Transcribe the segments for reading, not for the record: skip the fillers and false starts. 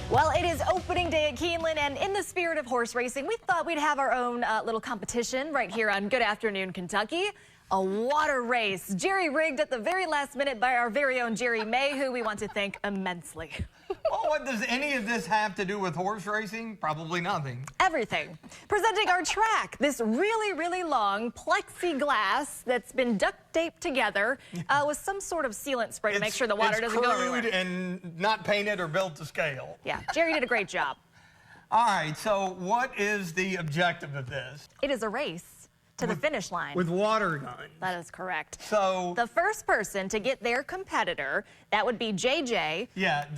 Well, it is opening day at Keeneland, and in the spirit of horse racing, we thought we'd have our own little competition right here on Good Afternoon Kentucky. A water race, jerry-rigged at the very last minute by our very own Jerry May, who we want to thank immensely. Well, what does any of this have to do with horse racing? Probably nothing. Everything. Presenting our track, this really, really long plexiglass that's been duct taped together with some sort of sealant spray to make sure the water doesn't go everywhere. It's crude and not painted or built to scale. Yeah, Jerry did a great job. All right, so what is the objective of this? It is a race to the finish line. With water guns. That is correct. So the first person to get their competitor, that would be JJ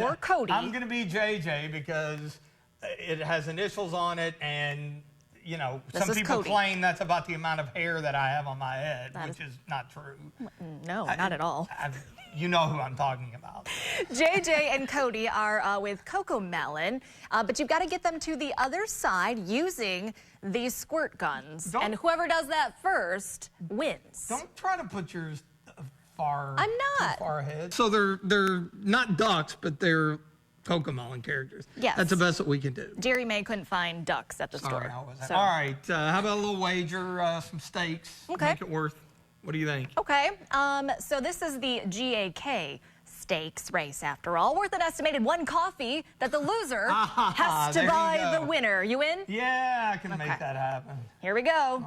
or Cody. I'm going to be JJ because it has initials on it, and you know, some people claim that's about the amount of hair that I have on my head, which is not true. No, not at all. You know who I'm talking about. JJ and Cody are with Coco Melon, but you've got to get them to the other side using these squirt guns. And whoever does that first wins. Don't try to put yours far ahead. So they're not ducks, but they're Coco Melon characters. Yes. That's the best that we can do. Jerry May couldn't find ducks at the store. So. All right, how about a little wager, some stakes? Okay. Make it worth. What do you think? Okay, so this is the GAK stakes race after all, worth an estimated one coffee that the loser has to buy the winner. You in? Yeah, I can make that happen. Here we go.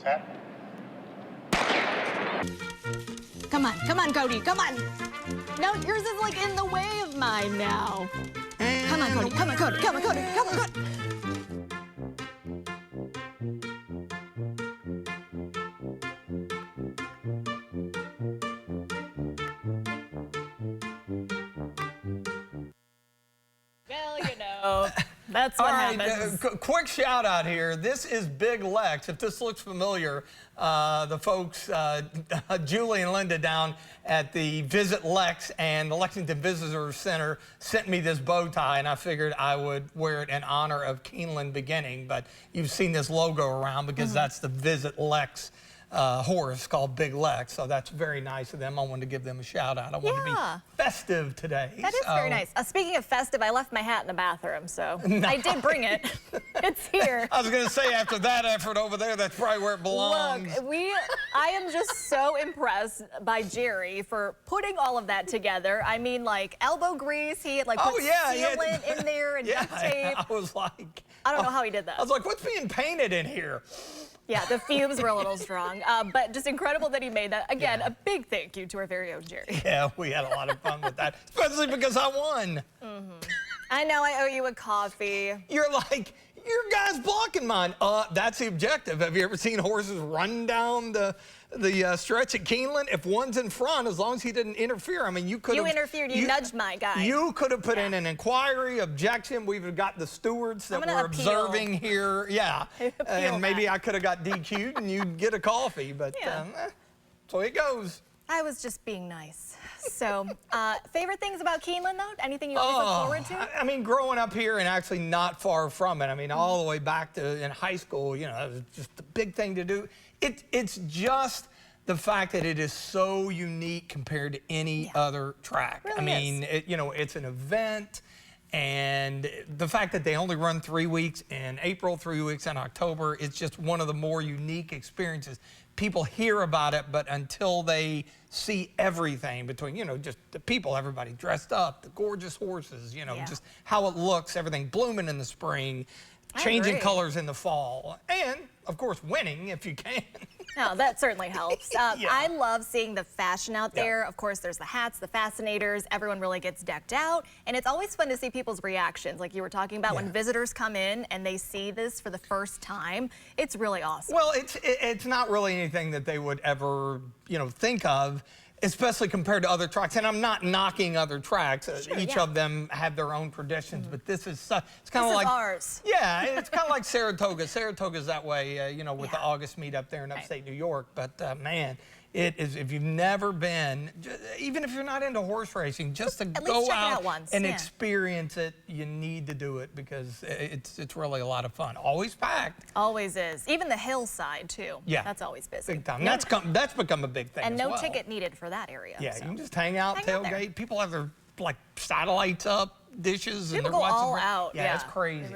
Set. Come on, Cody, come on. No, yours is like in the way of mine now. Come on, Cody, come on, Cody, come on, Cody, come on, Cody. Well, you know, that's what happens. Quick shout out here. This is Big Lex. If this looks familiar, the folks, Julie and Linda down at the Visit Lex and the Lexington Visitor Center sent me this bow tie, and I figured I would wear it in honor of Keeneland beginning. But you've seen this logo around because that's the Visit Lex horse called Big Lex, so that's very nice of them. I wanted to give them a shout out. I wanted to be festive today. That is very nice. Speaking of festive, I left my hat in the bathroom, so I did bring it. It's here. I was going to say, after that effort over there, that's probably where it belongs. Look, I am just so impressed by Jerry for putting all of that together. I mean, like elbow grease, he had like put sealant in there and duct tape. I was like, I don't know how he did that. I was like, what's being painted in here? Yeah, the fumes were a little strong, but just incredible that he made that. Again, a big thank you to our very own Jerry. Yeah, we had a lot of fun with that, especially because I won. I know I owe you a coffee. You're like, your guy's blocking mine. That's the objective. Have you ever seen horses run down the stretch at Keeneland? If one's in front, as long as he didn't interfere, I mean, you could have... You interfered. You nudged my guy. You could have put in an inquiry, objection. We've got the stewards that were observing here. Yeah. And maybe I could have got DQ'd and you'd get a coffee, but that's the way it goes. I was just being nice. So, favorite things about Keeneland, though? Anything you always look forward to? I mean, growing up here and actually not far from it. I mean, all the way back to in high school, you know, it was just a big thing to do. It's just the fact that it is so unique compared to any other track. Really I mean, you know, it's an event. And the fact that they only run 3 weeks in April, 3 weeks in October, it's just one of the more unique experiences. People hear about it, but until they see everything between, you know, just the people, everybody dressed up, the gorgeous horses, you know, just how it looks, everything blooming in the spring, changing colors in the fall, and, of course, winning if you can. No, that certainly helps. I love seeing the fashion out there. Of course, there's the hats, the fascinators. Everyone really gets decked out. And it's always fun to see people's reactions, like you were talking about when visitors come in and they see this for the first time. It's really awesome. Well, it's not really anything that they would ever, you know, think of, especially compared to other tracks. And I'm not knocking other tracks. Each of them have their own traditions, but this is it's kind of like ours. Yeah, it's kind of like Saratoga. Saratoga's that way, you know, with the August meet up there in upstate New York. But man, It is, if you've never been, even if you're not into horse racing, just to At go least check it out out once, and yeah. experience it, you need to do it because it's really a lot of fun. Always packed. Always is. Even the hillside too. Yeah. That's always busy. Big time. No- That's become a big thing and as no well. ticket needed for that area. Yeah, so. you can just hang out, Hang out there. tailgate. People have their like satellites up, dishes, and People they're go watching. all out. Yeah, it's crazy. They really